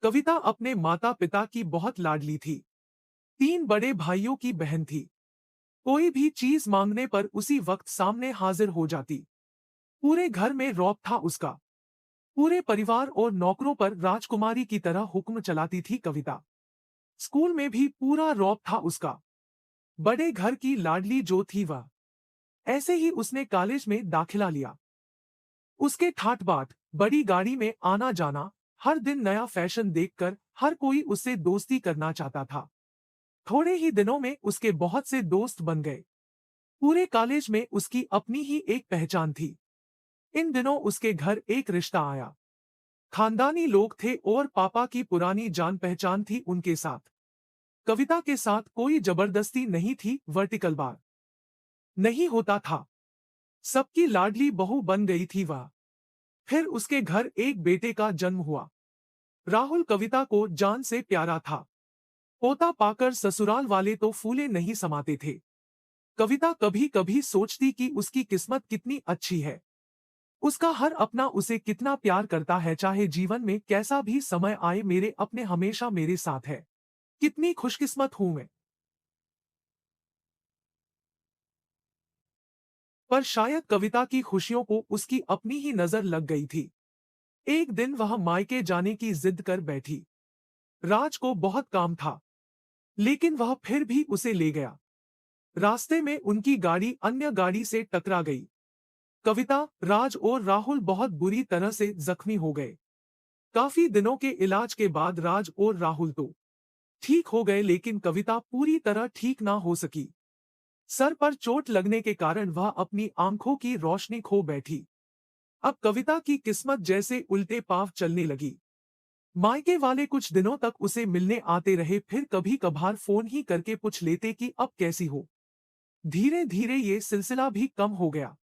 कविता अपने माता पिता की बहुत लाडली थी। 3 बड़े भाइयों की बहन थी। कोई भी चीज मांगने पर उसी वक्त सामने हाजिर हो जाती। पूरे घर में रौब था उसका। पूरे परिवार और नौकरों पर राजकुमारी की तरह हुक्म चलाती थी कविता। स्कूल में भी पूरा रौब था उसका। बड़े घर की लाडली जो थी वह। ऐसे ही उसने कॉलेज में दाखिला लिया। उसके ठाट बाट, बड़ी गाड़ी में आना जाना, हर दिन नया फैशन देखकर हर कोई उससे दोस्ती करना चाहता था। थोड़े ही दिनों में उसके बहुत से दोस्त बन गए। पूरे कॉलेज में उसकी अपनी ही एक पहचान थी। इन दिनों उसके घर एक रिश्ता आया। खानदानी लोग थे और पापा की पुरानी जान पहचान थी उनके साथ। कविता के साथ कोई जबरदस्ती नहीं थी, वर्टिकल बार नहीं होता था। सबकी लाडली बहू बन गई थी वह। फिर उसके घर एक बेटे का जन्म हुआ। राहुल कविता को जान से प्यारा था। पोता पाकर ससुराल वाले तो फूले नहीं समाते थे। कविता कभी कभी सोचती कि उसकी किस्मत कितनी अच्छी है। उसका हर अपना उसे कितना प्यार करता है, चाहे जीवन में कैसा भी समय आए मेरे अपने हमेशा मेरे साथ है। कितनी खुशकिस्मत हूं मैं। पर शायद कविता की खुशियों को उसकी अपनी ही नजर लग गई थी। एक दिन वह मायके जाने की जिद कर बैठी। राज को बहुत काम था, लेकिन वह फिर भी उसे ले गया। रास्ते में उनकी गाड़ी अन्य गाड़ी से टकरा गई। कविता, राज और राहुल बहुत बुरी तरह से जख्मी हो गए। काफी दिनों के इलाज के बाद राज और राहुल तो ठीक हो गए, लेकिन कविता पूरी तरह ठीक ना हो सकी। सर पर चोट लगने के कारण वह अपनी आंखों की रोशनी खो बैठी। अब कविता की किस्मत जैसे उल्टे पांव चलने लगी। मायके वाले कुछ दिनों तक उसे मिलने आते रहे, फिर कभी कभार फोन ही करके पूछ लेते कि अब कैसी हो। धीरे धीरे ये सिलसिला भी कम हो गया।